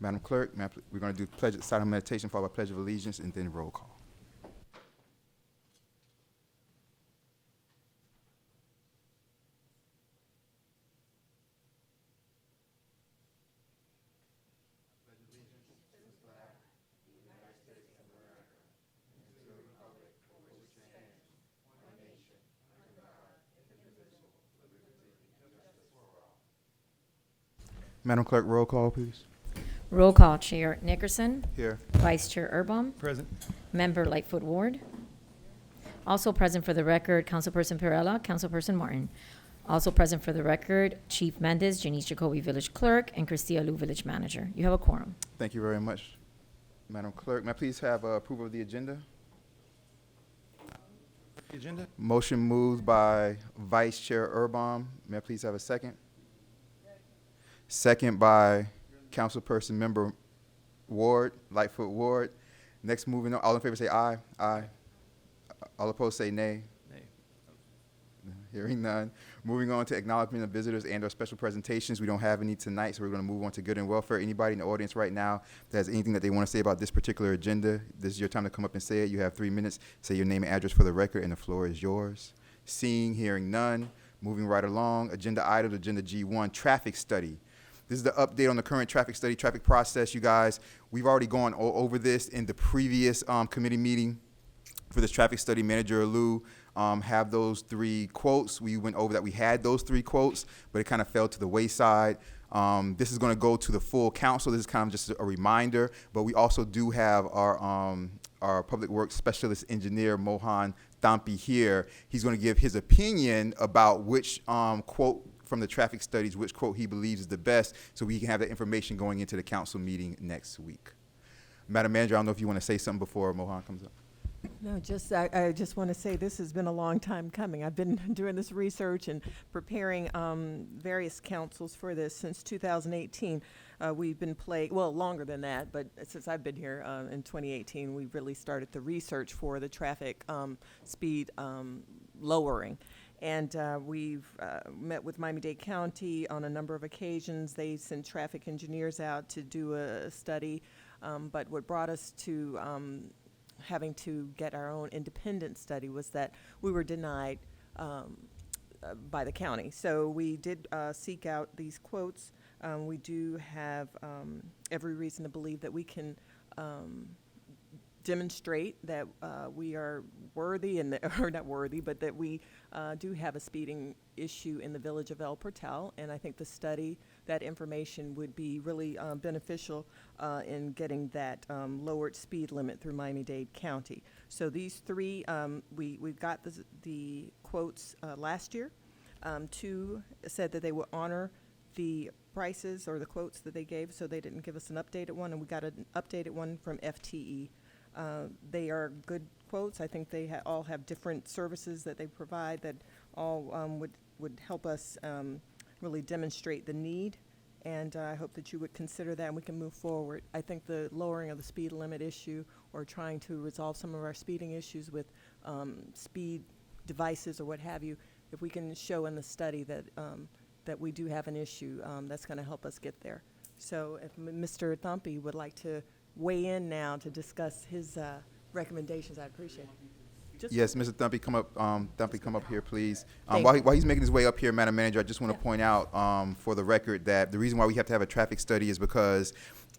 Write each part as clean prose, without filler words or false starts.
Madam Clerk, we're going to do silent meditation followed by Pledge of Allegiance and then roll call. Madam Clerk, roll call, please. Roll call. Chair Nickerson. Here. Vice Chair Erbaum. Present. Member Lightfoot Ward. Also present for the record, Councilperson Perella, Councilperson Martin. Also present for the record, Chief Mendez, Janice Jacoby, Village Clerk, and Christia Liu, Village Manager. You have a quorum. Thank you very much, Madam Clerk. May I please have approval of the agenda? Motion moved by Vice Chair Erbaum. May I please have a second? Second by Councilperson Member Ward, Lightfoot Ward. Next, moving on. All in favor say aye. Aye. All opposed say nay. Nay. Hearing none. Moving on to acknowledgement of visitors and/or special presentations. We don't have any tonight, so we're going to move on to good and welfare. Anybody in the audience right now that has anything that they want to say about this particular agenda, this is your time to come up and say it. You have 3 minutes. Say your name and address for the record, and the floor is yours. Seeing, hearing none. Moving right along. Agenda item, Agenda G1, traffic study. This is the update on the current traffic study, traffic process, you guys. We've already gone over this in the previous committee meeting for this traffic study. Manager Liu have those 3 quotes. We went over that. We had those 3 quotes, but it kind of fell to the wayside. This is going to go to the full council. This is kind of just a reminder, but we also do have our public works specialist engineer, Mohan Thampi, here. He's going to give his opinion about which quote from the traffic studies, which quote he believes is the best, so we can have that information going into the council meeting next week. Madam Manager, I don't know if you want to say something before Mohan comes up. No, I just want to say this has been a long time coming. I've been doing this research and preparing various councils for this since 2018. We've been longer than that, but since I've been here in 2018, we really started the research for the traffic speed lowering. And we've met with Miami-Dade County on a number of occasions. They sent traffic engineers out to do a study, but what brought us to having to get our own independent study was that we were denied by the county. So we did seek out these quotes. We do have every reason to believe that we can demonstrate that we are worthy, or not worthy, but that we do have a speeding issue in the village of El Portal. And I think the study, that information would be really beneficial in getting that lowered speed limit through Miami-Dade County. So these 3, we got the quotes last year. 2 said that they would honor the prices or the quotes that they gave, so they didn't give us an updated one, and we got an updated one from FTE. They are good quotes. I think they all have different services that they provide that all would help us really demonstrate the need, and I hope that you would consider that and we can move forward. I think the lowering of the speed limit issue, or trying to resolve some of our speeding issues with speed devices or what have you, if we can show in the study that that we do have an issue, that's going to help us get there. So if Mr. Thampi would like to weigh in now to discuss his recommendations, I'd appreciate it. Yes, Mr. Thampi, come up here, please. While he's making his way up here, Madam Manager, I just want to point out for the record that the reason why we have to have a traffic study is because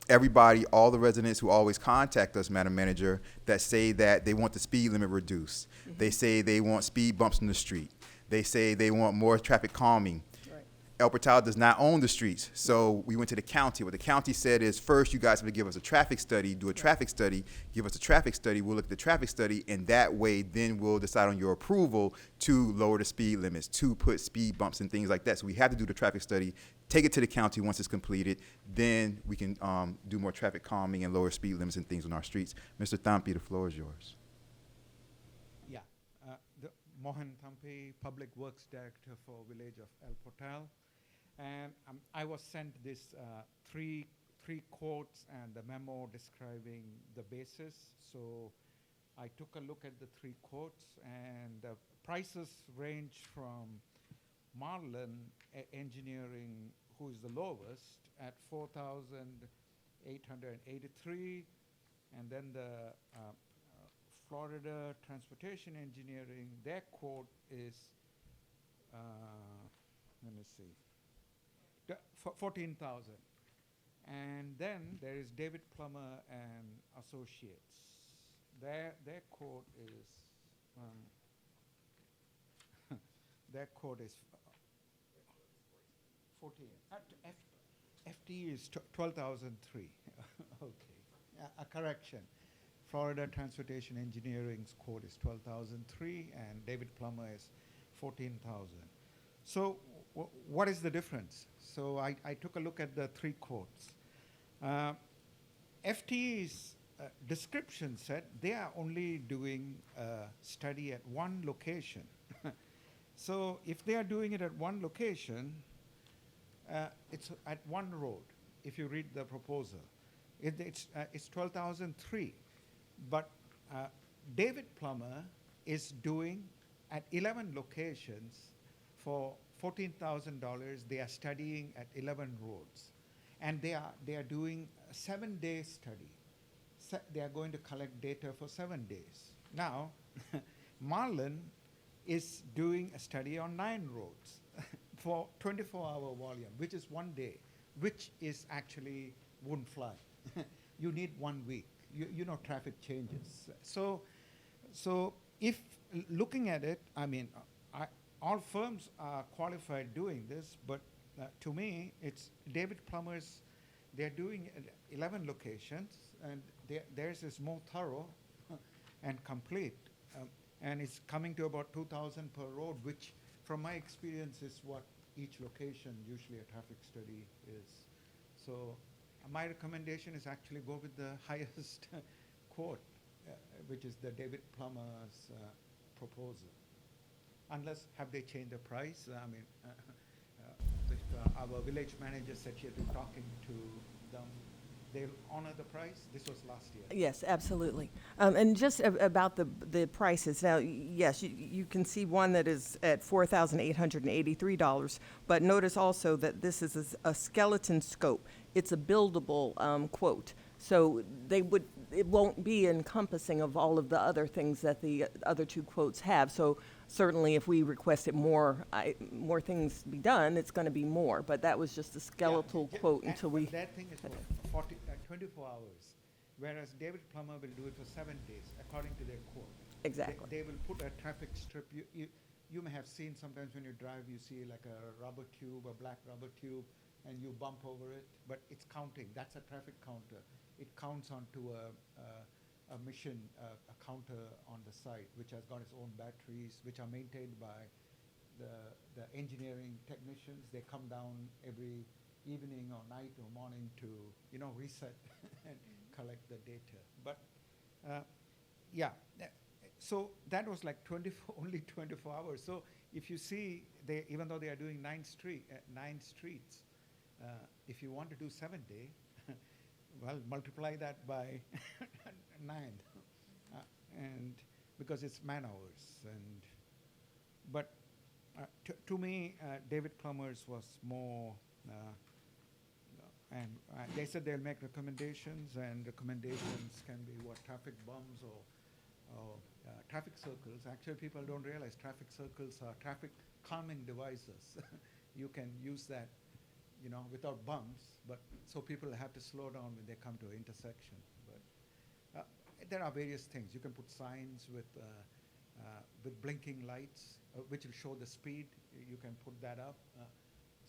everybody, all the residents who always contact us, Madam Manager, that say that they want the speed limit reduced. Mm-hmm. They say they want speed bumps in the street. They say they want more traffic calming. El Portal does not own the streets, so we went to the county. What the county said is, first, you guys have to give us a traffic study, do a traffic study, give us a traffic study, we'll look at the traffic study, and that way, then we'll decide on your approval to lower the speed limits, to put speed bumps and things like that. So we have to do the traffic study, take it to the county once it's completed, then we can do more traffic calming and lower speed limits and things on our streets. Mr. Thampi, the floor is yours. Yeah, the Mohan Thampi, Public Works Director for Village of El Portal. And I was sent this three quotes and a memo describing the basis. So I took a look at the 3 quotes, and the prices range from Marlin Engineering, who is the lowest, at $4,800 $883, and then the Florida Transportation Engineering, their quote is, let me see, 14,000. And then there is David Plummer and Associates. Their quote is, their quote is 14. FT is 12,003. Okay, a correction. Florida Transportation Engineering's quote is 12,003, and David Plummer is 14,000. So what is the difference? So I took a look at the three quotes. FTE's description said they are only doing a study at one location. So if they are doing it at one location, it's at one road. If you read the proposal, it's 12,003, but David Plummer is doing at 11 locations for $14,000. They are studying at 11 roads, and they are doing a 7-day study. They are going to collect data for 7 days. Now, Marlon is doing a study on 9 roads for 24-hour volume, which is 1 day, which is actually wouldn't fly. You need 1 week. You know traffic changes. So if looking at it, I mean, all firms are qualified doing this, but to me, it's David Plummer's. They're doing 11 locations, and theirs is more thorough and complete, and it's coming to about 2,000 per road, which, from my experience, is what each location usually a traffic study is. So my recommendation is actually go with the highest quote, which is the David Plummer's proposal. Unless, have they changed the price? I mean, our village manager said she had been talking to them. They'll honor the price. This was last year. Yes, absolutely. And just about the prices. Now, yes, you can see one that is at $4,883, but notice also that this is a skeleton scope. It's a buildable quote. So it won't be encompassing of all of the other things that the other two quotes have. So certainly if we requested more things be done, it's going to be more. But that was just a skeletal quote until we. That thing is for 24 hours, whereas David Plummer will do it for 7 days, according to their quote. Exactly. They will put a traffic strip. You may have seen sometimes when you drive, you see like a rubber tube, a black rubber tube, and you bump over it, but it's counting. That's a traffic counter. It counts onto a mission, a counter on the site, which has got its own batteries, which are maintained by the engineering technicians. They come down every evening or night or morning to, reset and collect the data. But yeah, so that was like only 24 hours. So if you see, even though they are doing 9 streets, if you want to do 7-day, well, multiply that by 9, and because it's man hours. But to me, David Plummer's was more, and they said they'll make recommendations, and recommendations can be what, traffic bumps or traffic circles. Actually, people don't realize traffic circles are traffic calming devices. You can use that, without bumps, but so people have to slow down when they come to an intersection. But there are various things. You can put signs with blinking lights, which will show the speed. You can put that up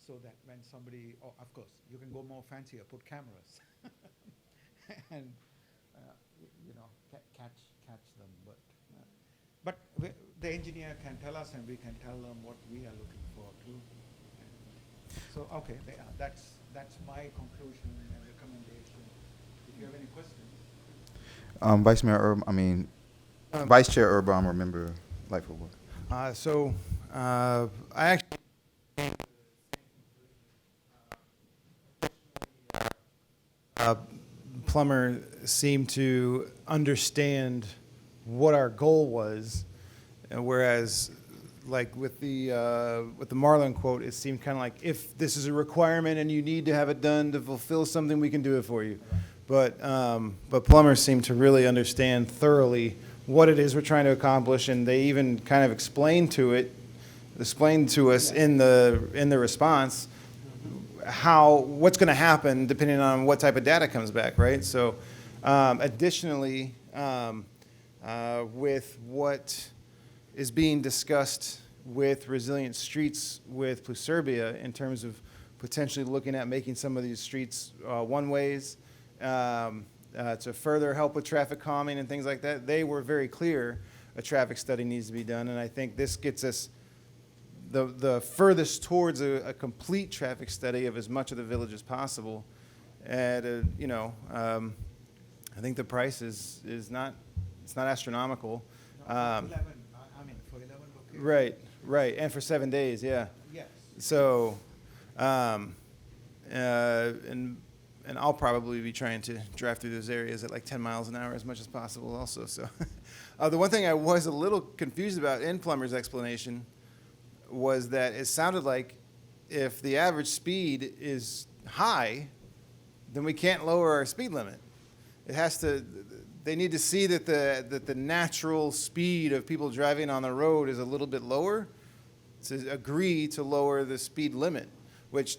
so that when somebody, of course, you can go more fancier, put cameras, and catch them. But the engineer can tell us, and we can tell them what we are looking for too. So okay, that's my conclusion and recommendation. If you have any questions. Vice Chair Urban, or Member Lightfoot Ward. I actually Plummer seemed to understand what our goal was, and whereas like with the Marlon quote, it seemed kind of like, if this is a requirement and you need to have it done to fulfill something, we can do it for you. But plumbers seem to really understand thoroughly what it is we're trying to accomplish, and they even kind of explain to us in the response what's going to happen depending on what type of data comes back, right? So, additionally, with what is being discussed with Resilient Streets with Pluserbia in terms of potentially looking at making some of these streets one-ways to further help with traffic calming and things like that. They were very clear a traffic study needs to be done, and I think this gets us the furthest towards a complete traffic study of as much of the village as possible. At I think the price is not astronomical. No, 11, for 11 locations. Right, and for 7 days, yeah. Yes. So, and I'll probably be trying to drive through those areas at like 10 miles an hour as much as possible also. So, the one thing I was a little confused about in Plummer's explanation was that it sounded like if the average speed is high, then we can't lower our speed limit. It has to, they need to see that the natural speed of people driving on the road is a little bit lower to agree to lower the speed limit, which,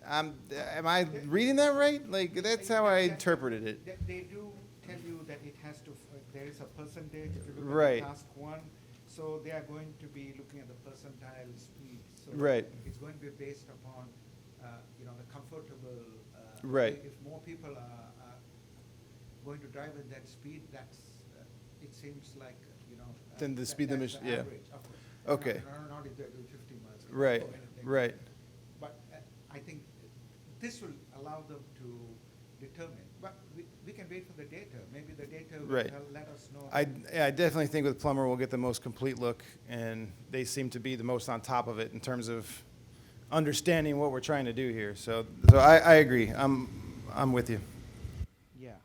am I reading that right? Like, that's how I interpreted it. They do tell you that it has to, there is a percentage, if you look Right. at task 1, so they are going to be looking at the percentile speed. So Right. it's going to be based upon, the comfortable. Right. If more people are going to drive at that speed, that's, it seems like, Then the speed limit, that's the yeah. average, of course. Okay. Not if they're doing 50 miles. an Right, hour or anything. right. But I think this will allow them to determine. But we can wait for the data. Maybe the data will Right. let us know. I definitely think with Plummer we'll get the most complete look, and they seem to be the most on top of it in terms of understanding what we're trying to do here. So I agree. I'm with you. Yeah.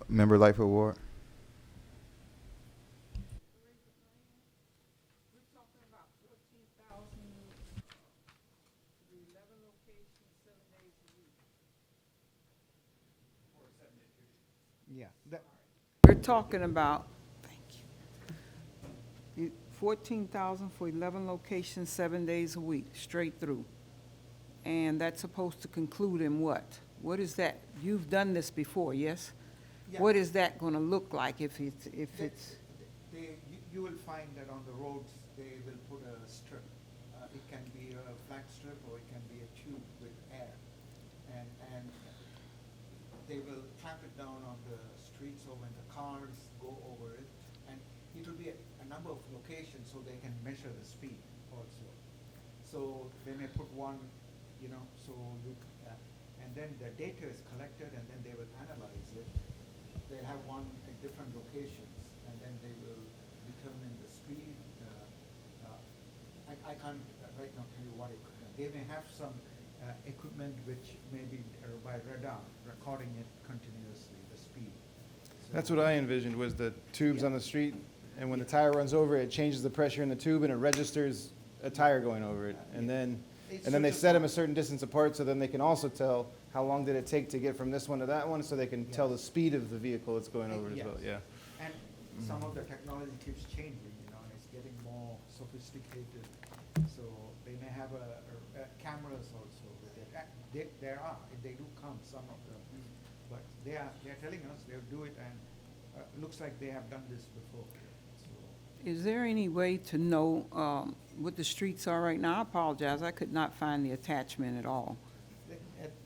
Member Lightfoot Ward. Yeah. We're talking about, thank you, 14,000 for 11 locations, 7 days a week, straight through. And that's supposed to conclude in what? What is that? You've done this before, yes? Yeah. What is that going to look like if it's, You will find that on the roads, they will put a strip. It can be a flat strip or it can be a tube with air. And they will clamp it down on the street so when the cars go over it, and it will be a number of locations so they can measure the speed also. So they may put one, and then the data is collected and then they will analyze it. They have one at different locations and then they will determine the speed. I can't right now tell you what equipment. They may have some equipment which may be by radar recording it continuously, the speed. So That's what I envisioned was the tubes on the street, and when the tire runs over, it changes the pressure in the tube and it registers a tire going over it. And then they set them a certain distance apart so then they can also tell how long did it take to get from this one to that one, so they can tell the speed of the vehicle it's going over as well, yeah. And some of the technology keeps changing, and it's getting more sophisticated. So they may have cameras also with it. They do come, some of them. But they're telling us they'll do it, and looks like they have done this before. So is there any way to know what the streets are right now? I apologize, I could not find the attachment at all.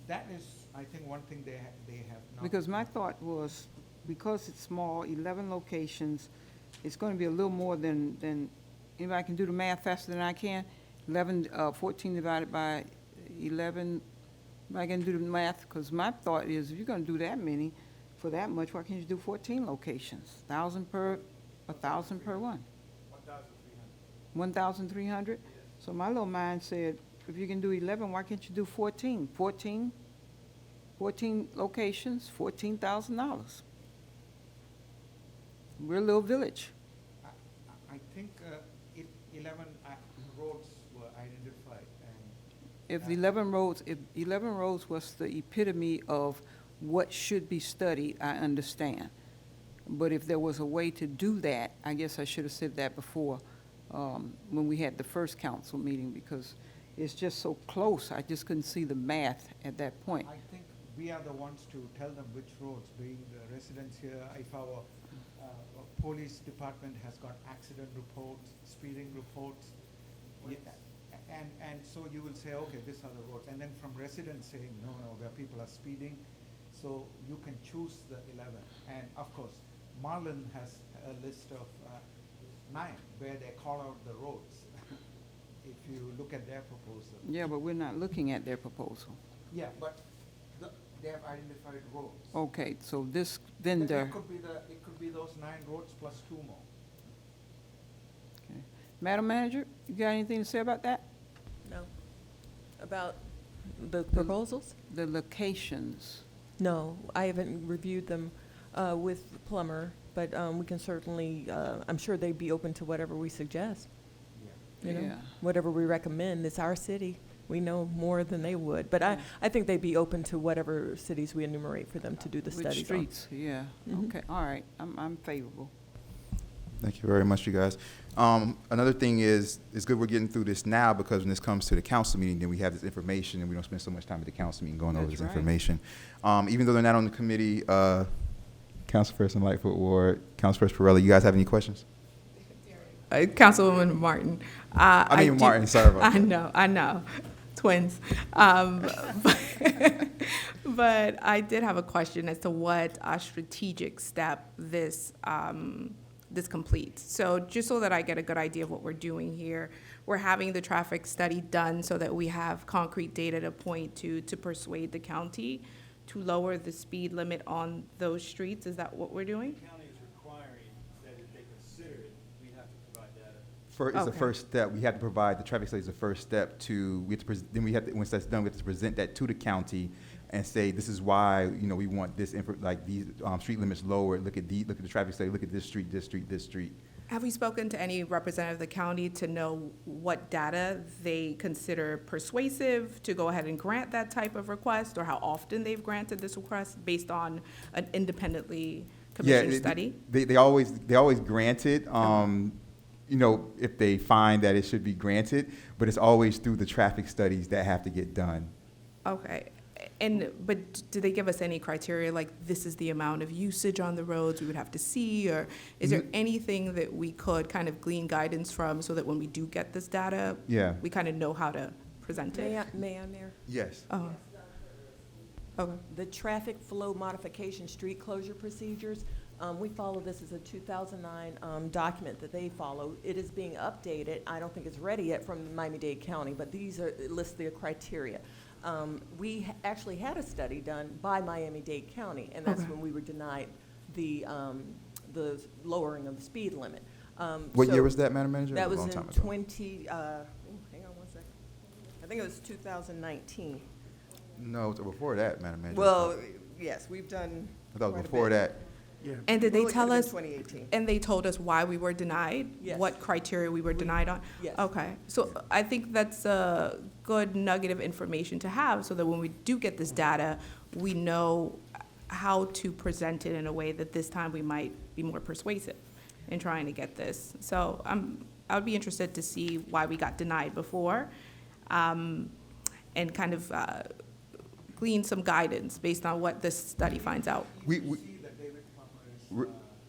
that is, I think, one thing they have not. Because my thought was, because it's small, 11 locations, it's going to be a little more than, anybody can do the math faster than I can? 14 divided by 11, I can do the math, because my thought is, if you're going to do that many for that much, why can't you do 14 locations? 1,000 per one? 1,300. So my little mind said, if you can do 11, why can't you do 14? 14 locations, $14,000. We're a little village. I think 11 roads were identified, and If 11 roads was the epitome of what should be studied, I understand. But if there was a way to do that, I guess I should have said that before, when we had the first council meeting, because it's just so close, I just couldn't see the math at that point. I think we are the ones to tell them which roads, being the residents here, if our police department has got accident reports, speeding reports, and so you will say, okay, these are the roads, and then from residents saying, no, where people are speeding, so you can choose the 11. And of course, Marlin has a list of 9 where they call out the roads. If you look at their proposal. Yeah, but we're not looking at their proposal. Yeah, but they have identified roads. Okay, so this But vendor, it could be those 9 roads plus 2 more. okay. Madam Manager, you got anything to say about that? No. About the proposals? The locations. No, I haven't reviewed them with Plummer, but we can certainly, I'm sure they'd be open to whatever we suggest. You know, Yeah. whatever we recommend. It's our city. We know more than they would. But I think they'd be open to whatever cities we enumerate for them to do the Which studies on. streets, yeah, Mhm. okay, all right, I'm favorable. Thank you very much, you guys. Another thing is, it's good we're getting through this now, because when this comes to the council meeting, then we have this information, and we don't spend so much time at the council meeting going over That's this right. information. Even though they're not on the committee, Councilperson Lightfoot Ward, Councilperson Pirella, you guys have any questions? Councilwoman Martin. I mean, Martin, sorry about that. I know, twins. But I did have a question as to what strategic step this completes. So just so that I get a good idea of what we're doing here, we're having the traffic study done so that we have concrete data to point to persuade the county to lower the speed limit on those streets. Is that what we're doing? County is requiring that if they consider it, we have to provide data. It's the Okay. first step. We have to provide, the traffic study is the first step to, we have to, then we have to, once that's done, we have to present that to the county and say, this is why, we want this, like, these street limits lower. Look at the traffic study, look at this street, this street, this street. Have we spoken to any representative of the county to know what data they consider persuasive to go ahead and grant that type of request, or how often they've granted this request based on an independently commissioned study? They always grant it, if they find that it should be granted, but it's always through the traffic studies that have to get done. Okay, but do they give us any criteria, like this is the amount of usage on the roads we would have to see, or is there anything that we could kind of glean guidance from so that when we do get this data, Yeah. we kind of know how to present it? May I, Mayor? Yes. Oh. Okay. The traffic flow modification street closure procedures, we follow this as a 2009 document that they follow. It is being updated. I don't think it's ready yet from Miami-Dade County, but these are, it lists the criteria. We actually had a study done by Miami-Dade County, and that's Okay. when we were denied the lowering of the speed limit. What so year was that, Madam Manager? That A was long in time ago. hang on one second. I think it was 2019. No, it was before that, Madam Manager. Well, yes, we've done I thought it quite was a before bit. that. Yeah. And did they Well, it tell could've us, been 2018. and they told us why we were denied? Yes. What criteria we were denied on? Yes. Okay, so I think that's a good nugget of information to have, so that when we do get this data, we know how to present it in a way that this time we might be more persuasive in trying to get this. So I would be interested to see why we got denied before, and kind of glean some guidance based on what this study finds out. We,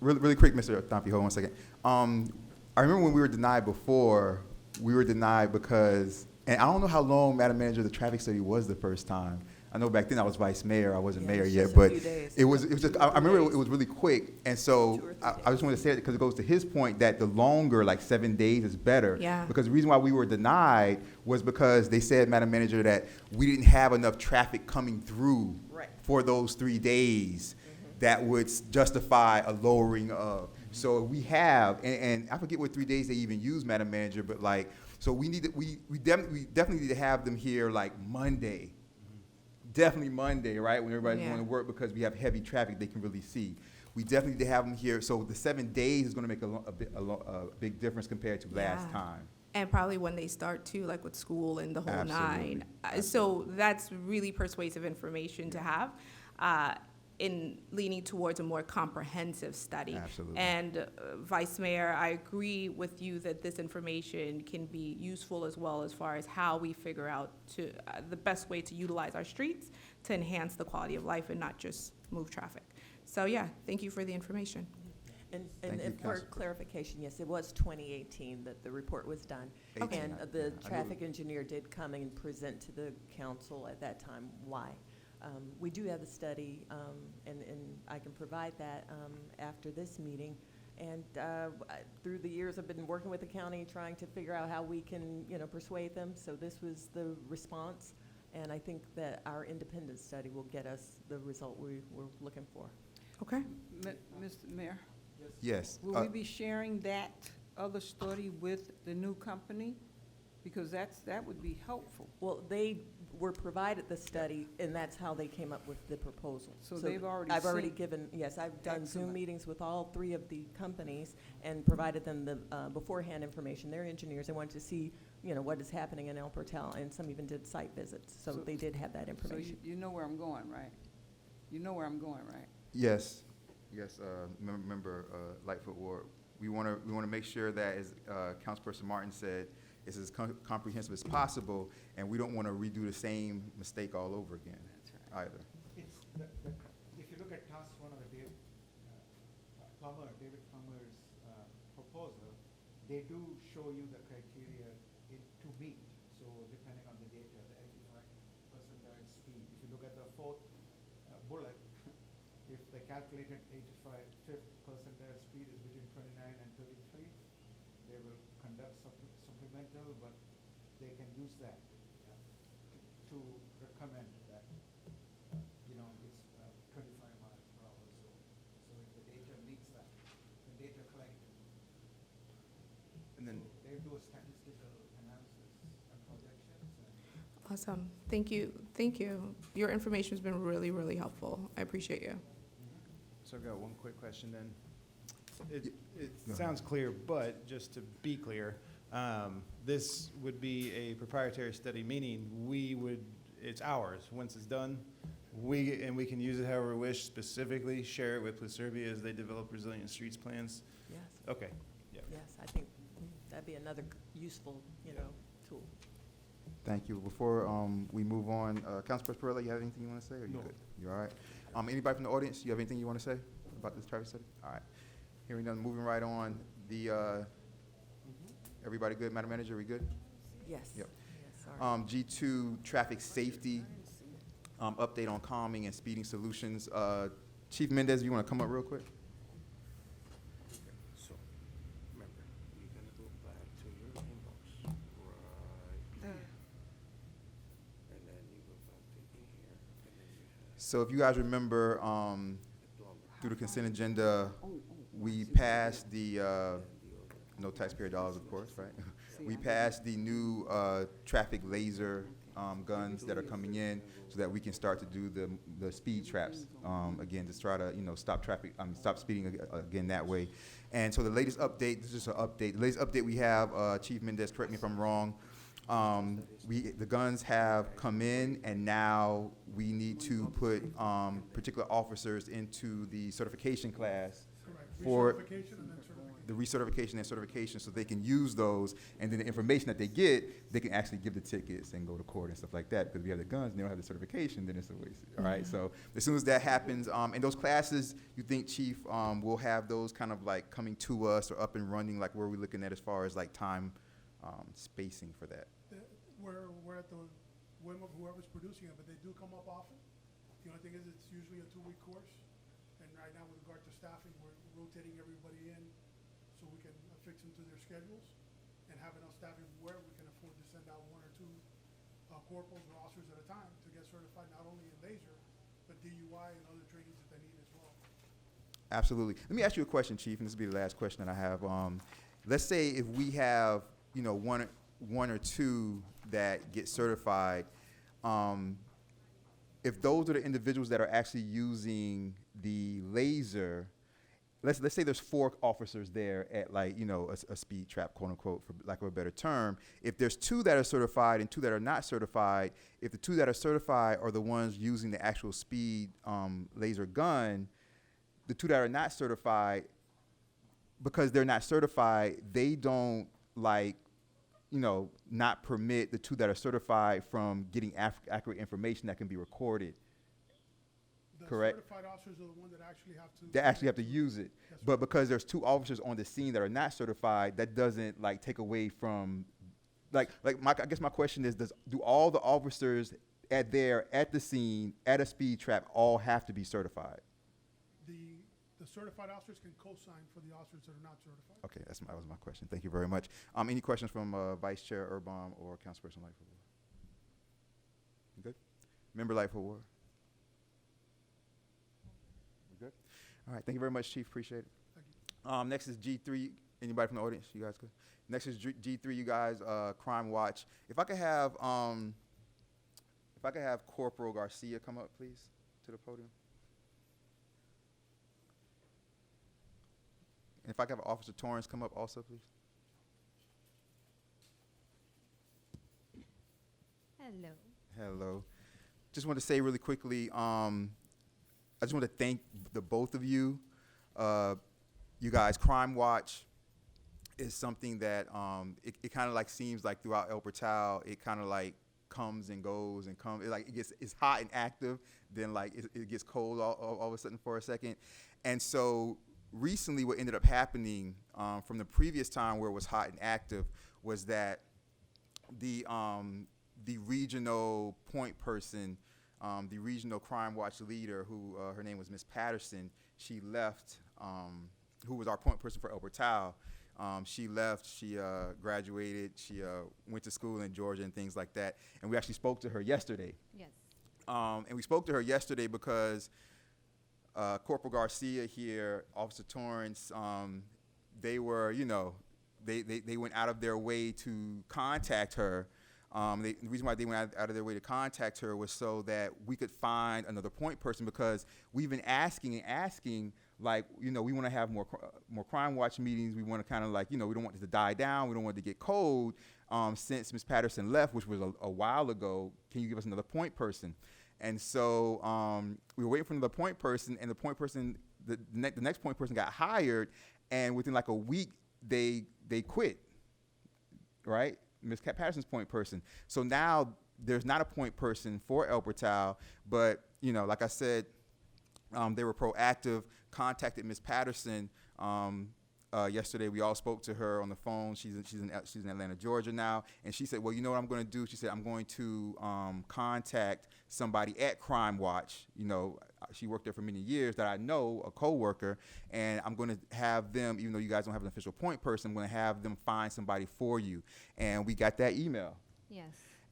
really quick, Mr. Thampi, hold on 1 second. I remember when we were denied before, we were denied because, and I don't know how long, Madam Manager, the traffic study was the first time. I know back then I was vice mayor, I wasn't Yeah, mayor it's yet, just a but few days. it was just, I remember days. it was really quick. And so 2 or 3 I just wanted to say it because it goes to his point that the longer, like 7 days is better. Yeah. Because the reason why we were denied was because they said, Madam Manager, that we didn't have enough traffic coming through Right. for those 3 days that would justify a lowering of. So we have, and I forget what 3 days they even use, Madam Manager, but like, so we need to, we definitely need to have them here like Monday. Definitely Monday, right, when everybody's Yeah. going to work, because we have heavy traffic they can really see. We definitely need to have them here, so the 7 days is going to make a big difference compared to last Yeah. time. And probably when they start too, like with school and the whole Absolutely. nine. So that's really persuasive information to have. in leaning towards a more comprehensive study. Absolutely. And Vice Mayor, I agree with you that this information can be useful as well as far as how we figure out the best way to utilize our streets to enhance the quality of life and not just move traffic. So yeah, thank you for the information. And Thank you, and for Council. clarification, yes, it was 2018 that the report was done. 18, And I the knew traffic it. engineer did come and present to the council at that time why. We do have the study, and I can provide that after this meeting. And through the years, I've been working with the county, trying to figure out how we can, persuade them. So this was the response, and I think that our independent study will get us the result we're looking for. Okay. Mr. Mayor, Yes. will we be sharing that other study with the new company? Because that would be helpful. Well, they were provided the study, and that's how they came up with the proposal. So they've already I've already seen- given, yes, I've done Zoom Excellent. meetings with all three of the companies and provided them the beforehand information. They're engineers. They wanted to see, what is happening in El Portal, and some even did site visits. So So- they did have that So information. you know where I'm going, right? You know where I'm going, right? Yes, yes, member Lightfoot Ward. We want to make sure that, as Councilperson Martin said, it's as comprehensive as possible, and we don't want to redo the same mistake all over again That's right. either. It's if you look at task one of the David Plummer's proposal, they do show you the criteria to meet. So depending on the data, the 85 percentile speed. If you look at the fourth bullet, if the calculated 85th percentile speed is between 29 and 33, they will conduct supplemental, but they can use that to recommend that, it's 25 miles per hour. So if the data meets that, the data collected, And then, they do a statistical analysis and projections. And Awesome. Thank you. Thank you. Your information has been really, really helpful. I appreciate you. so I've got one quick question then. It ahead. sounds clear, but just to be clear, this would be a proprietary study, meaning it's ours. Once it's done, we can use it however we wish, specifically share it with Pluserbia as they develop resilient streets plans. Yes, Okay, yeah. yes, I think that'd be another useful, tool. Thank you. Before we move on, Councilperson Perrella, you have anything you want to say, or you No. good? You all right? Anybody from the audience, you have anything you want to say about this traffic study? All right. Hearing none, moving right on. Everybody good, Madam Manager, we good? Yes. Yep. Yes, sorry. G2, traffic safety, update on calming and speeding solutions. Chief Mendez, you want to come up real quick? So, remember, you're gonna go back to your inbox, right here, and then you go back to in here, and then you have So if you guys remember, the plumber. through the consent agenda, Oh, we passed the, no taxpayer dollars, of course, right? We passed the new traffic laser guns that are coming in so that we can start to do the speed traps again, to try to, stop traffic, stop speeding again that way. And so the latest update, this is just an update, the latest update we have, Chief Mendez, correct me if I'm wrong, the guns have come in, and now we need to put particular officers into the certification class for the recertification and certification, so they can use those, and then the information that they get, they can actually give the tickets and go to court and stuff like that. Because we have the guns and they don't have the certification, then it's a waste. All right. So as soon as that happens, and those classes, you think, Chief, we'll have those kind of like coming to us or up and running, like where are we looking at as far as like time spacing for that? We're at the whim of whoever's producing it, but they do come up often. The only thing is, it's usually a 2-week course, and right now with regard to staffing, we're rotating everybody in so we can affix them to their schedules and have enough staffing where we can afford to send out 1 or 2 corporals or officers at a time to get certified not only in laser, but DUI and other trainings that they need as well. Absolutely. Let me ask you a question, Chief, and this will be the last question that I have. Let's say if we have, one or two that get certified, if those are the individuals that are actually using the laser, let's say there's 4 officers there at like, you know, a speed trap, quote unquote, for lack of a better term. If there's 2 that are certified and 2 that are not certified, if the 2 that are certified are the ones using the actual speed laser gun, the 2 that are not certified, because they're not certified, they don't, like, you know, not permit the 2 that are certified from getting accurate information that can be recorded. The Correct. certified officers are the ones that actually have to. They actually have to use it. That's But right. because there's 2 officers on the scene that are not certified, that doesn't like take away from, I guess my question is, do all the officers at the scene at a speed trap all have to be certified? The certified officers can co-sign for the officers that are not certified. Okay, that was my question. Thank you very much. Any questions from Vice Chair Urban or Councilperson Lightfoot? You good? Member Lightfoot Ward? We good? All right, thank you very much, Chief. Appreciate it. Thank you. Next is G3. Anybody from the audience? You guys good? Next is G3. You guys, Crime Watch. If I could have Corporal Garcia come up, please, to the podium. And if I could have Officer Torrance come up also, please. Hello. Hello. Just want to say really quickly, I just want to thank the both of you. You guys, Crime Watch is something that it kind of like seems like throughout El Portal, it kind of like comes and goes and comes. It's hot and active, then like it gets cold all of a sudden for a second. And so recently what ended up happening from the previous time where it was hot and active was that the regional point person, the regional Crime Watch leader, who her name was Miss Patterson, she left, who was our point person for El Portal. She left, she graduated, she went to school in Georgia and things like that. And we actually spoke to her yesterday. Yes. And we spoke to her yesterday because Corporal Garcia here, Officer Torrance, they were, you know, they went out of their way to contact her. The reason why they went out of their way to contact her was so that we could find another point person, because we've been asking, like, you know, we want to have more Crime Watch meetings. We want to kind of like, you know, we don't want it to die down. We don't want it to get cold. Since Ms. Patterson left, which was a while ago, can you give us another point person? And so we were waiting for another point person, and the point person, the next point person got hired, and within like a week, they quit, right? Ms. Patterson's point person. So now there's not a point person for El Portal, but, you know, like I said, they were proactive, contacted Ms. Patterson. Yesterday, we all spoke to her on the phone. She's in Atlanta, Georgia now, and she said, well, you know what I'm going to do? She said, I'm going to contact somebody at Crime Watch. You know, she worked there for many years that I know, a coworker, and I'm going to have them, even though you guys don't have an official point person, I'm going to have them find somebody for you. And we got that email. Yes.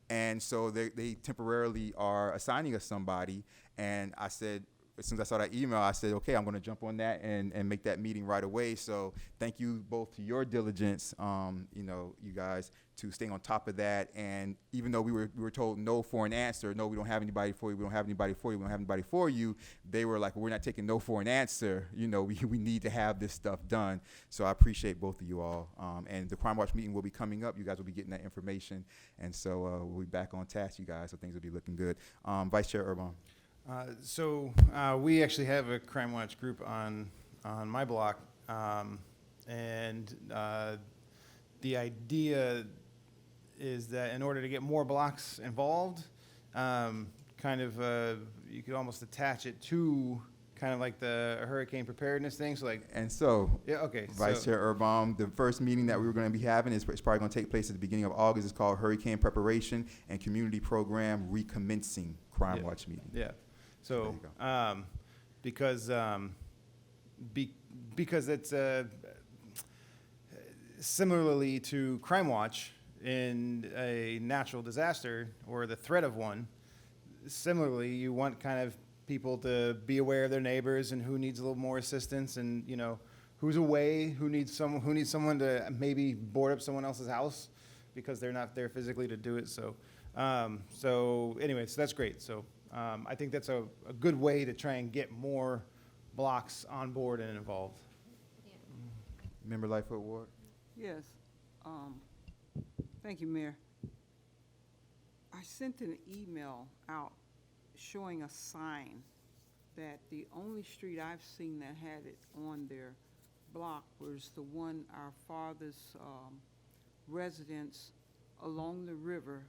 And so they temporarily are assigning us somebody, and I said, as soon as I saw that email, I said, okay, I'm going to jump on that and make that meeting right away. So thank you both to your diligence, you know, you guys, to staying on top of that. And even though we were told no for an answer, no, we don't have anybody for you, we don't have anybody for you, we don't have anybody for you, they were like, well, we're not taking no for an answer. You know, we need to have this stuff done. So I appreciate both of you all. And the Crime Watch meeting will be coming up. You guys will be getting that information. And so we'll be back on task, you guys, so things will be looking good. Vice Chair Urban. So we actually have a Crime Watch group on my block, and the idea is that in order to get more blocks involved, you could almost attach it to kind of like the hurricane preparedness thing. So like, And so, yeah, okay. Vice Chair Urban, the first meeting that we were going to be having is probably going to take place at the beginning of August. It's called Hurricane Preparation and Community Program Recommencing Crime Watch Meeting. Yeah. So, There because it's similarly to Crime Watch in a natural disaster or the threat of one, similarly, you want kind of people to be aware of their neighbors and who needs a little more assistance, and, you know, who's away, who needs someone to maybe board up someone else's house because they're not there physically to do it. So, anyway, so that's great. So I think that's a good way to try and get more blocks on board and involved. Member Lightfoot Ward. Yes. Thank you, Mayor. I sent an email out showing a sign that the only street I've seen that had it on their block was the one our father's residence along the river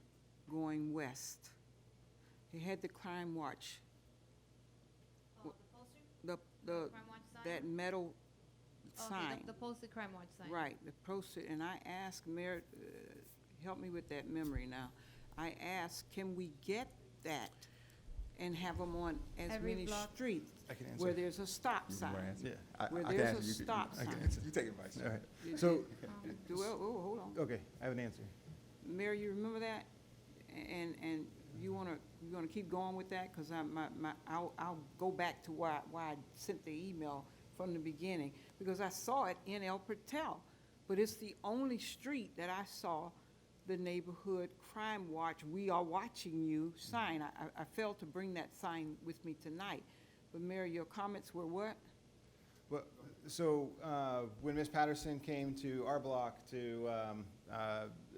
going west. They had the crime watch. Oh, the poster? The, Crime watch sign? that metal sign. The posted crime watch sign. Right, the posted, and I asked Mayor, help me with that memory now. I asked, can we get that and have them on as Every many block. streets I can answer. where there's a stop You sign? wanna answer? Yeah. Where I can there's answer. a You- stop I can sign. answer. You take advice. All right. Did- So, hold on. okay, I have an answer. Mayor, you remember that? And you wanna keep going with that? Cause I'll go back to why I sent the email from the beginning, because I saw it in El Patel. But it's the only street that I saw the neighborhood crime watch, we are watching you sign. I failed to bring that sign with me tonight. But Mayor, your comments were what? Well, so when Ms. Patterson came to our block to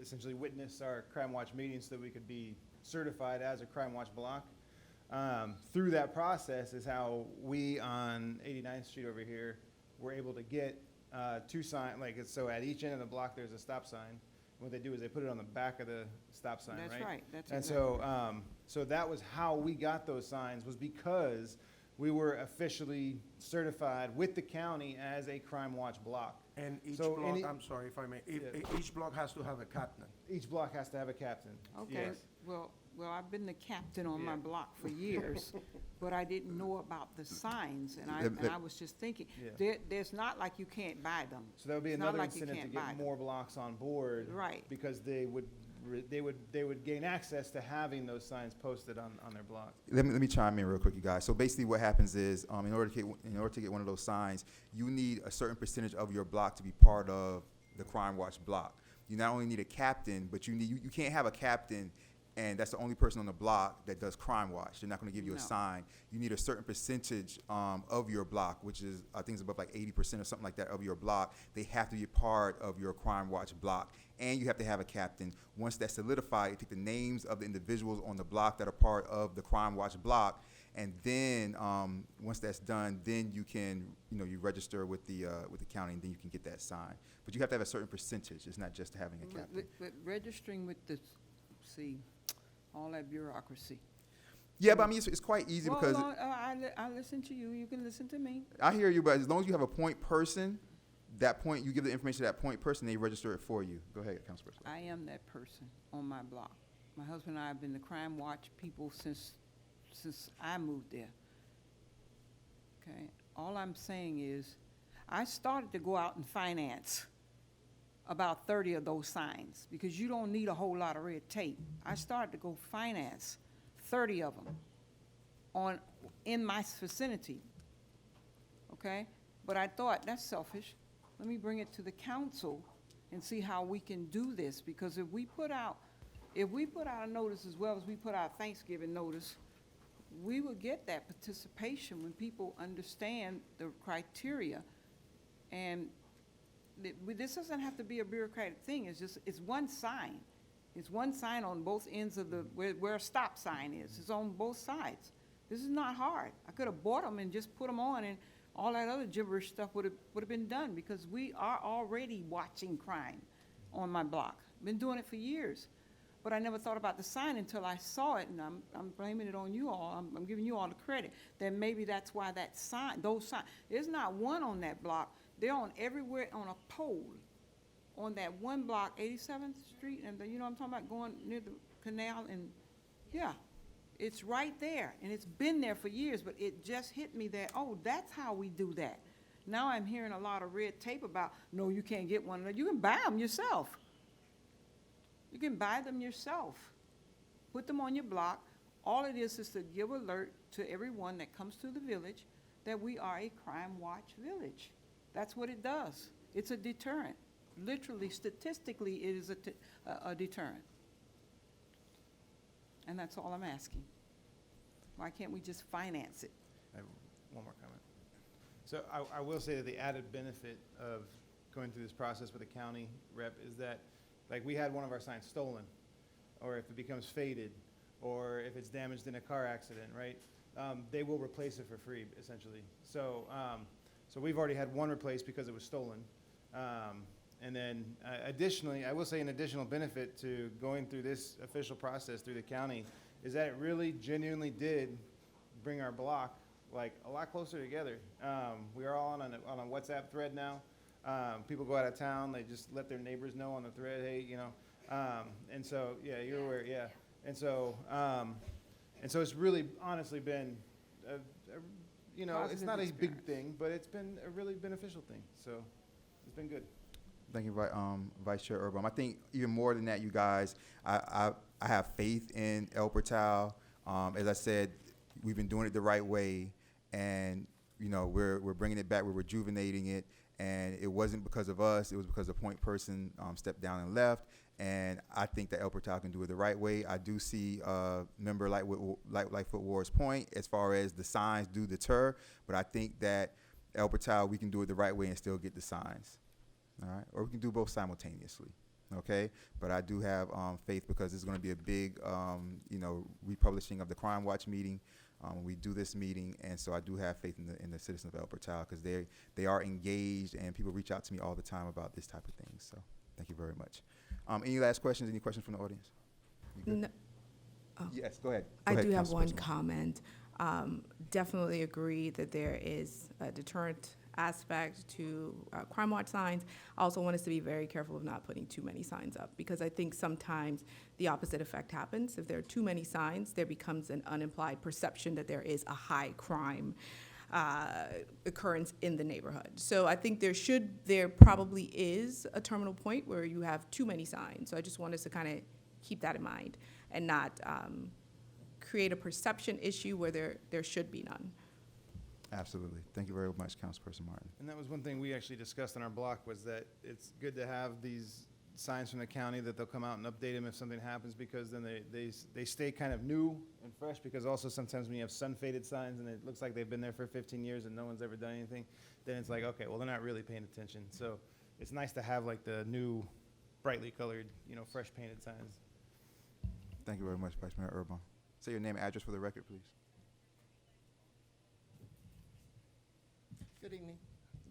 essentially witness our Crime Watch meetings so that we could be certified as a Crime Watch block, through that process is how we on 89th Street over here were able to get two signs, so at each end of the block there's a stop sign. What they do is they put it on the back of the stop sign, right? That's right, that's And exactly so, so that was how we got those signs, was because we were officially certified with the county as a Crime Watch block. And each So block, any- I'm sorry if I may, Yeah. each block has to have a captain. Each block has to have a captain. Okay, Yes. well, I've been the captain on my Yeah. block for years, but I didn't know about the signs, and The- I was just thinking, Yeah. there's not like you can't buy them. So that would be It's not another like you incentive to can't buy get them. more blocks on board. Right. Because they would gain access to having those signs posted on their block. Let me chime in real quick, you guys. So basically, what happens is, in order to get one of those signs, you need a certain percentage of your block to be part of the Crime Watch block. You not only need a captain, but you can't have a captain, and that's the only person on the block that does Crime Watch. They're not going to give you a No. sign. You need a certain percentage of your block, which is I think it's above like 80% or something like that of your block. They have to be a part of your Crime Watch block, and you have to have a captain. Once that's solidified, you take the names of the individuals on the block that are part of the Crime Watch block, and then once that's done, then you can you register with the county, and then you can get that sign. But you have to have a certain percentage. It's not just having a captain. But registering with the, all that bureaucracy. Yeah, but I mean it's quite easy Well, because no, I listen to you, you can listen to me. I hear you, but as long as you have a point person, that point you give the information to that point person, they register it for you. Go ahead, Councilperson. I am that person on my block. My husband and I have been the Crime Watch people since I moved there. Okay, all I'm saying is, I started to go out and finance about 30 of those signs, because you don't need a whole lot of red tape. I started to go finance 30 of them in my vicinity, okay? But I thought, that's selfish. Let me bring it to the council and see how we can do this, because if we put out a notice as well as we put out Thanksgiving notice, we will get that participation when people understand the criteria. And this doesn't have to be a bureaucratic thing. It's one sign. It's one sign on both ends of where a stop sign is. It's on both sides. This is not hard. I could have bought them and just put them on, and all that other gibberish stuff would have been done, because we are already watching crime on my block. Been doing it for years. But I never thought about the sign until I saw it, and I'm blaming it on you all. I'm giving you all the credit that maybe that's why that sign, those signs, there's not one on that block. They're on everywhere on a pole on that one block, 87th Street, and you know what I'm talking about, going near the canal, and yeah, it's right there, and it's been there for years, but it just hit me that, oh, that's how we do that. Now I'm hearing a lot of red tape about, no, you can't get one. You can buy them yourself. You can buy them yourself. Put them on your block. All it is to give alert to everyone that comes to the village that we are a crime watch village. That's what it does. It's a deterrent. Literally, statistically, it is a deterrent. And that's all I'm asking. Why can't we just finance it? I have one more comment. So I will say that the added benefit of going through this process with the county rep is that, like, we had one of our signs stolen, or if it becomes faded, or if it's damaged in a car accident, right? They will replace it for free, essentially. So, so we've already had one replaced because it was stolen. And then additionally, I will say an additional benefit to going through this official process through the county is that it really genuinely did bring our block like a lot closer together. We are all on a WhatsApp thread now. People go out of town, they just let their neighbors know on the thread, hey, you know. And so, yeah, you're aware, yeah. And so it's really honestly been, you know, it's Positive not a big experience. thing, but it's been a really beneficial thing. So it's been good. Thank you, Vice Chair Urban. I think even more than that, you guys, I have faith in El Portal. As I said, we've been doing it the right way, and you know we're bringing it back. We're rejuvenating it, and it wasn't because of us. It was because the point person stepped down and left. And I think that El Portal can do it the right way. I do see member Lightfoot Ward's point as far as the signs do deter, but I think that El Portal, we can do it the right way and still get the signs. All right, or we can do both simultaneously, okay? But I do have faith because it's going to be a big, you know, republishing of the Crime Watch meeting when we do this meeting, and so I do have faith in the citizens of El Portal because they are engaged, and people reach out to me all the time about this type of thing. So thank you very much. Any last questions? Any questions from the audience? You good? No. Oh. Yes, go ahead. I Go ahead, do have one Councilperson. comment. Definitely agree that there is a deterrent aspect to Crime Watch signs. I also want us to be very careful of not putting too many signs up, because I think sometimes the opposite effect happens. If there are too many signs, there becomes an unimplied perception that there is a high crime occurrence in the neighborhood. So I think there probably is a terminal point where you have too many signs. So I just want us to kind of keep that in mind and not create a perception issue where there should be none. Absolutely. Thank you very much, Councilperson Martin. And that was one thing we actually discussed on our block, was that it's good to have these signs from the county that they'll come out and update them if something happens, because then they stay kind of new and fresh, because also sometimes when you have sun-faded signs and it looks like they've been there for 15 years and no one's ever done anything, then it's like, okay, well, they're not really paying attention. So it's nice to have like the new, brightly colored, you know, fresh painted signs. Thank you very much, Vice Mayor Urban. Say your name and address for the record, please. Good evening.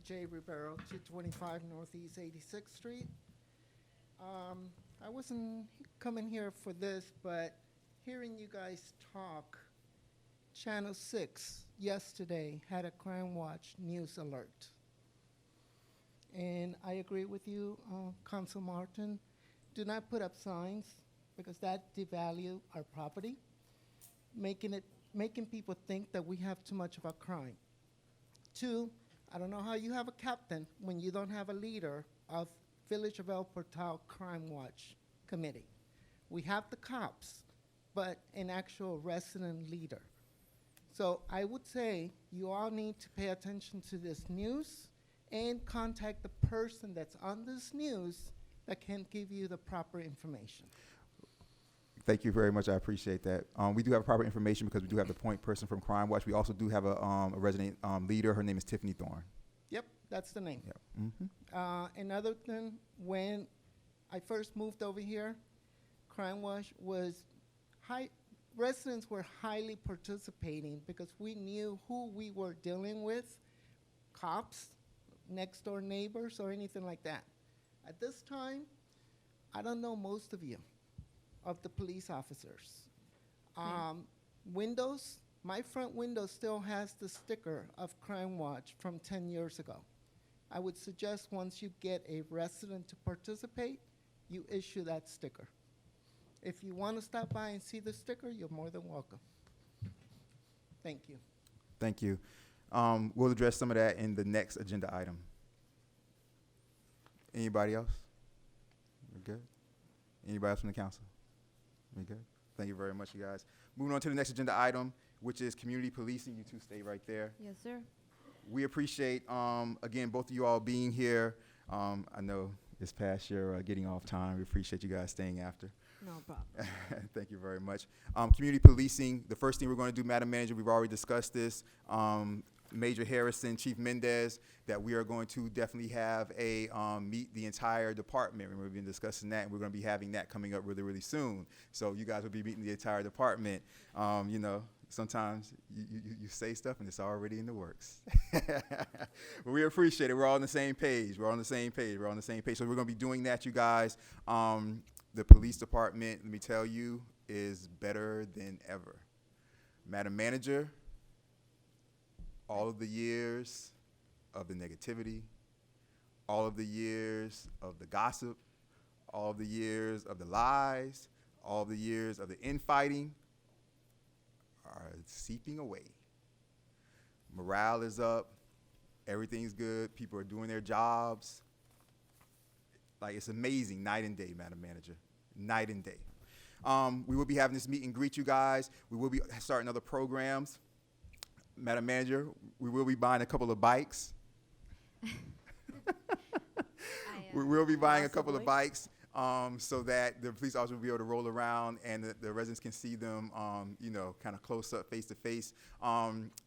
Jay Rivero, 225 Northeast 86th Street. I wasn't coming here for this, but hearing you guys talk, Channel 6 yesterday had a Crime Watch news alert. And I agree with you, Council Martin. Do not put up signs, because that devalue our property, making people think that we have too much of a crime. Two, I don't know how you have a captain when you don't have a leader of Village of El Portal Crime Watch Committee. We have the cops, but an actual resident leader. So I would say you all need to pay attention to this news and contact the person that's on this news that can give you the proper information. Thank you very much. I appreciate that. We do have proper information because we do have the point person from Crime Watch. We also do have a resident leader. Her name is Tiffany Thorne. Yep, that's the name. Yep. Mm-hmm. Another thing, when I first moved over here, Crime Watch was residents were highly participating because we knew who we were dealing with, cops, next door neighbors, or anything like that. At this time, I don't know most of you, of the police officers. Windows, my front window still has the sticker of Crime Watch from 10 years ago. I would suggest once you get a resident to participate, you issue that sticker. If you want to stop by and see the sticker, you're more than welcome. Thank you. Thank you. We'll address some of that in the next agenda item. Anybody else? We're good? Anybody else from the council? We good? Thank you very much, you guys. Moving on to the next agenda item, which is community policing. You two stay right there. Yes, sir. We appreciate, again, both of you all being here. I know it's past your getting off time. We appreciate you guys staying after. No problem. Thank you very much. Community policing, the first thing we're going to do, Madam Manager, we've already discussed this. Major Harrison, Chief Mendez, that we are going to definitely have a meet the entire department. We've been discussing that, and we're going to be having that coming up really, really soon. So you guys will be meeting the entire department. You know, sometimes you say stuff and it's already in the works. But we appreciate it. We're all on the same page. We're on the same page. We're on the same page. So we're going to be doing that, you guys. The police department, let me tell you, is better than ever. Madam Manager, all of the years of the negativity, all of the years of the gossip, all of the years of the lies, all of the years of the infighting are seeping away. Morale is up. Everything's good. People are doing their jobs. Like, it's amazing, night and day, Madam Manager, night and day. We will be having this meet and greet, you guys. We will be starting other programs. Madam Manager, we will be buying a couple of bikes. We will be buying a couple of bikes so that the police officers will be able to roll around and the residents can see them, you know, kind of close up, face to face.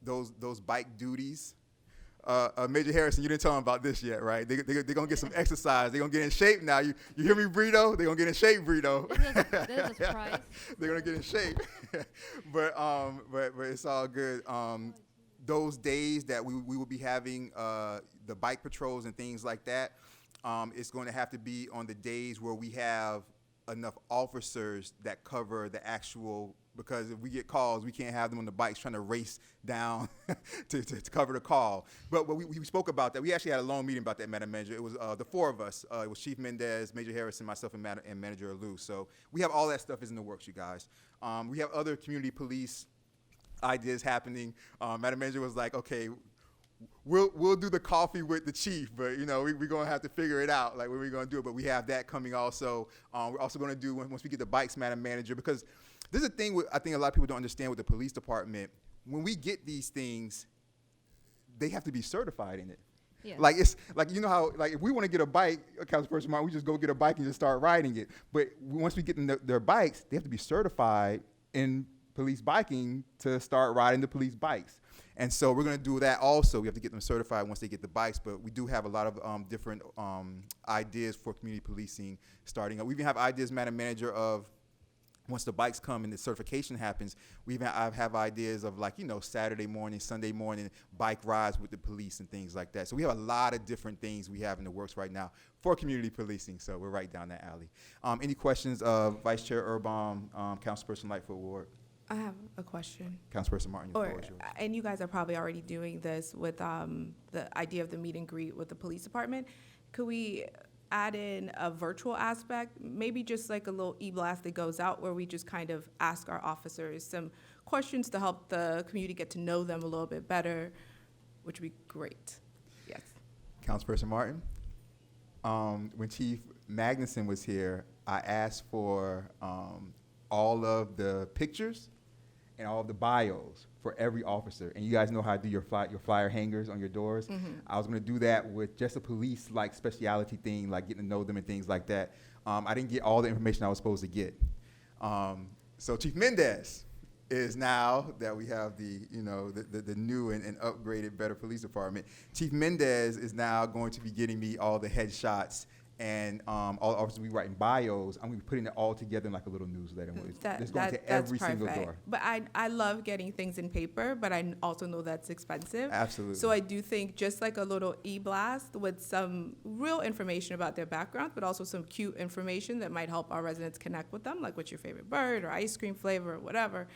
Those bike duties. Major Harrison, you didn't tell them about this yet, right? They're going to get some exercise. They're going to get in shape now. You hear me, Brito? They're going to get in shape, Brito. This is a surprise. They're going to get in shape. but it's all good. Those days that we will be having the bike patrols and things like that, it's going to have to be on the days where we have enough officers that cover the actual, because if we get calls, we can't have them on the bikes trying to race down to cover the call. But we spoke about that. We actually had a long meeting about that, Madam Manager. It was the four of us. It was Chief Mendez, Major Harrison, myself, and Manager Alou. So we have all that stuff is in the works, you guys. We have other community police ideas happening. Madam Manager was like, okay, we'll do the coffee with the chief, but you know, we're gonna have to figure it out, like when we're gonna do it. But we have that coming also. We're also gonna do once we get the bikes, Madam Manager, because there's a thing I think a lot of people don't understand with the police department. When we get these things, they have to be certified in it. Yeah. Like, it's like, you know how, like, if we want to get a bike, Councilperson Martin, we just go get a bike and just start riding it. But once we get them their bikes, they have to be certified in police biking to start riding the police bikes. And so we're going to do that also. We have to get them certified once they get the bikes, but we do have a lot of different ideas for community policing starting up. We even have ideas, Madam Manager, of once the bikes come and the certification happens, I have ideas of, like, you know, Saturday morning, Sunday morning bike rides with the police and things like that. So we have a lot of different things we have in the works right now for community policing. So we're right down that alley. Any questions of Vice Chair Erbaum, Councilperson Lightfoot Ward? I have a question. Councilperson Martin, your floor is yours. And you guys are probably already doing this with the idea of the meet and greet with the police department. Could we add in a virtual aspect, maybe just like a little e-blast that goes out where we just kind of ask our officers some questions to help the community get to know them a little bit better, which would be great. Yes. Councilperson Martin, when Chief Magnuson was here, I asked for all of the pictures and all of the bios for every officer. And you guys know how to do your flyer hangers on your doors. Mm-hmm. I was going to do that with just a police like speciality thing, like getting to know them and things like that. I didn't get all the information I was supposed to get. So Chief Mendez is, now that we have the new and upgraded, better police department, Chief Mendez is now going to be getting me all the headshots. And all the officers will be writing bios. I'm going to be putting it all together in like a little newsletter. It's going to every single door. But I love getting things in paper, but I also know that's expensive. Absolutely. So I do think just like a little e-blast with some real information about their background, but also some cute information that might help our residents connect with them, like what's your favorite bird or ice cream flavor or whatever.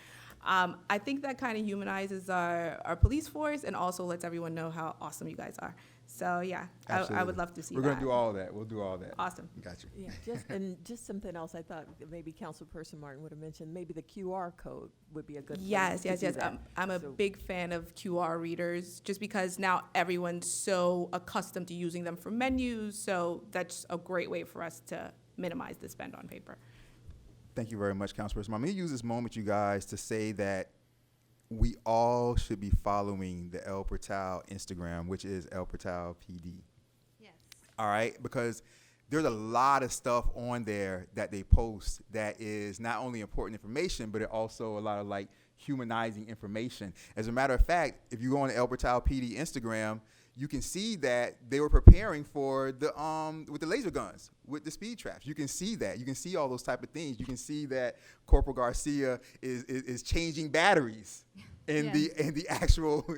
I think that kind of humanizes our police force and also lets everyone know how awesome you guys are. So yeah, I would love to see that. We're going to do all that. We'll do all that. Awesome. Got you. Yeah, just something else I thought maybe Councilperson Martin would have mentioned, maybe the QR code would be a good Yes. place to do that. I'm a big fan of QR readers just because now everyone's so accustomed to using them for menus. So that's a great way for us to minimize the spend on paper. Thank you very much, Councilperson. I'm going to use this moment, you guys, to say that we all should be following the El Portal Instagram, which is El Portal PD. Yes. All right? Because there's a lot of stuff on there that they post that is not only important information, but it also a lot of like humanizing information. As a matter of fact, if you go on the El Portal PD Instagram, you can see that they were preparing for the with the laser guns, with the speed traps. You can see that. You can see all those type of things. You can see that Corporal Garcia is changing batteries in the actual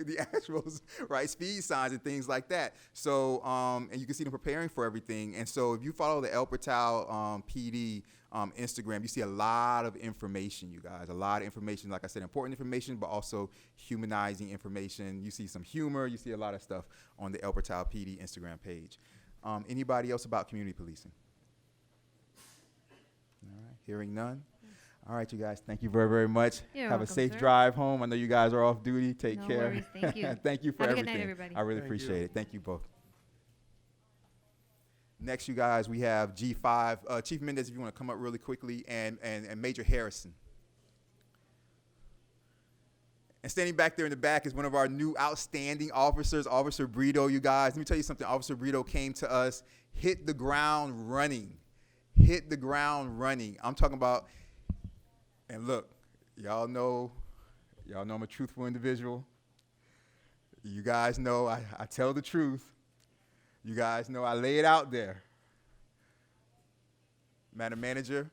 right speed signs and things like that. So and you can see them preparing for everything. And so if you follow the El Portal PD Instagram, you see a lot of information, you guys. A lot of information, like I said, important information, but also humanizing information. You see some humor. You see a lot of stuff on the El Portal PD Instagram page. Anybody else about community policing? All right, hearing none. All right, you guys, thank you very, very much. You're Have a welcome, safe sir. drive home. I know you guys are off duty. Take No care. worries. Thank you. Thank you for Have a good everything. night, everybody. I really Thank appreciate you. it. Thank you both. Next, you guys, we have G5. Chief Mendez, if you want to come up really quickly, and Major Harrison. And standing back there in the back is one of our new outstanding officers, Officer Brito, you guys. Let me tell you something. Officer Brito came to us, hit the ground running. Hit the ground running. I'm talking about, and look, y'all know I'm a truthful individual. You guys know I tell the truth. You guys know I lay it out there. Madam Manager,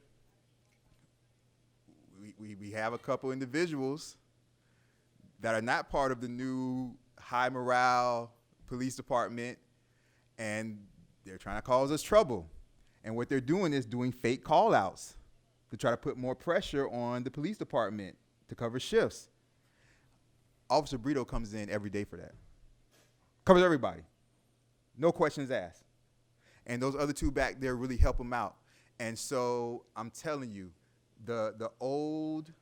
we have a couple individuals that are not part of the new high morale police department, and they're trying to cause us trouble. And what they're doing is doing fake call-outs to try to put more pressure on the police department to cover shifts. Officer Brito comes in every day for that. Covers everybody. No questions asked. And those other two back there really help him out. And so I'm telling you, the old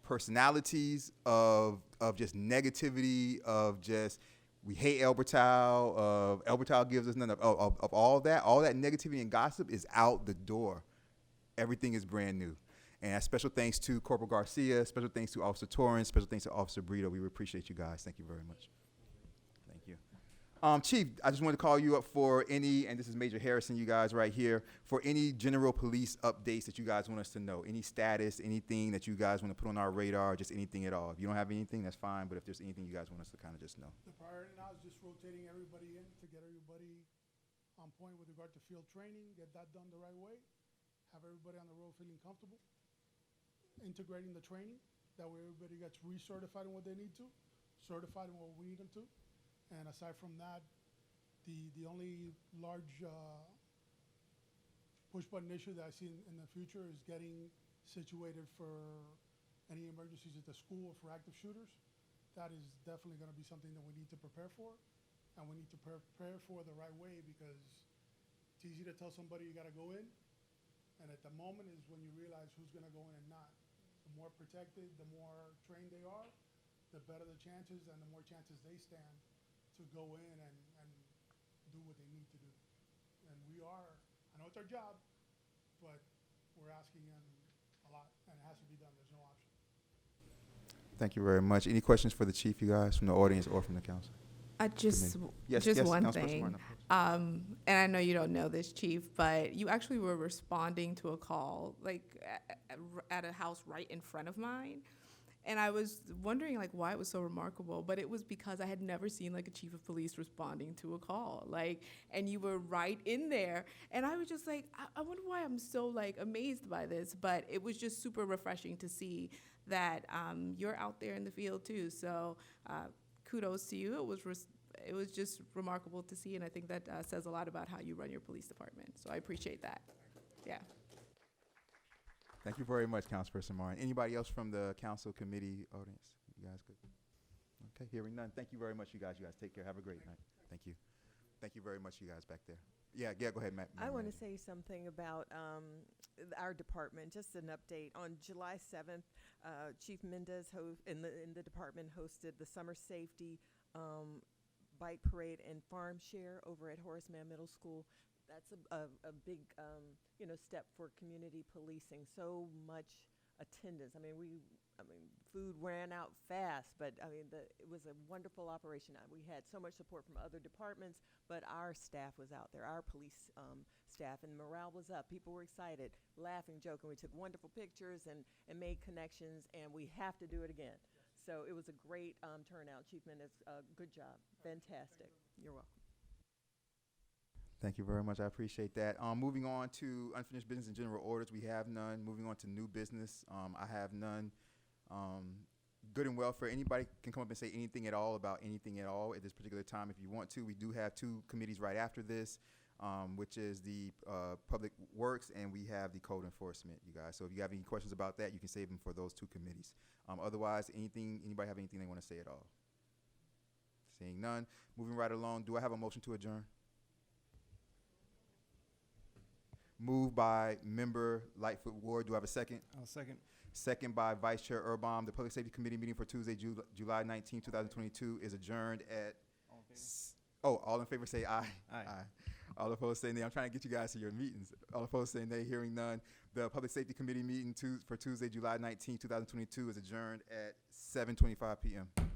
personalities of just negativity, of just we hate El Portal, of El Portal gives us none of all that negativity and gossip is out the door. Everything is brand new. And special thanks to Corporal Garcia, special thanks to Officer Torrance, special thanks to Officer Brito. We appreciate you guys. Thank you very much. Thank you. Chief, I just wanted to call you up for any, and this is Major Harrison, you guys right here, for any general police updates that you guys want us to know. Any status, anything that you guys want to put on our radar, just anything at all. If you don't have anything, that's fine, but if there's anything you guys want us to kind of just know. The priority now is just rotating everybody in to get everybody on point with regard to field training, get that done the right way, have everybody on the road feeling comfortable, integrating the training, that way everybody gets recertified in what they need to, certified in what we need them to. And aside from that, the only large push-button issue that I see in the future is getting situated for any emergencies at the school or for active shooters. That is definitely going to be something that we need to prepare for, and we need to prepare for the right way, because it's easy to tell somebody you got to go in, and at the moment is when you realize who's going to go in and not. The more protected, the more trained they are, the better the chances, and the more chances they stand to go in and do what they need to do. And I know it's our job, but we're asking them a lot, and it has to be done. There's no option. Thank you very much. Any questions for the chief, you guys, from the audience or from the council? Just Yes, one Councilperson thing. Martin, of course. And I know you don't know this, Chief, but you actually were responding to a call, like, at a house right in front of mine. And I was wondering, like, why it was so remarkable, but it was because I had never seen, like, a chief of police responding to a call, like, and you were right in there. And I was just like, I wonder why I'm so, like, amazed by this, but it was just super refreshing to see that you're out there in the field, too. So kudos to you. It was just remarkable to see, and I think that says a lot about how you run your police department. So I appreciate that. Yeah. Thank you very much, Councilperson Martin. Anybody else from the council committee audience? You guys good? Okay, hearing none. Thank you very much, you guys. You guys take care. Have a great night. Thank you. Thank you very much, you guys back there. Yeah, go ahead, Matt. I want to say something about our department, just an update. On July 7th, Chief Mendez in the department hosted the Summer Safety Bike Parade and Farm Share over at Horace Mann Middle School. That's a big step for community policing. So much attendance. I mean, food ran out fast, but I mean, it was a wonderful operation. We had so much support from other departments, but our staff was out there, our police staff, and morale was up. People were excited, laughing, joking. We took wonderful pictures and made connections, and we have to do it again. So it was a great turnout. Chief Mendez, good job. Fantastic. You're welcome. Thank you very much. I appreciate that. Moving on to unfinished business and general orders, we have none. Moving on to new business, I have none. Good and welfare, anybody can come up and say anything at all about anything at all at this particular time if you want to. We do have two committees right after this, which is the Public Works, and we have the Code Enforcement, you guys. So if you have any questions about that, you can save them for those two committees. Otherwise, anybody have anything they want to say at all? Seeing none. Moving right along, do I have a motion to adjourn? Moved by Member Lightfoot Ward. Do I have a second? I'll second. Second by Vice Chair Erbaum. The Public Safety Committee meeting for Tuesday, July 19, 2022 is adjourned at... All in favor say aye. Aye. All opposed say nay. I'm trying to get you guys to your meetings. All opposed say nay. Hearing none. The Public Safety Committee meeting for Tuesday, July 19, 2022 is adjourned at 7:25 p.m.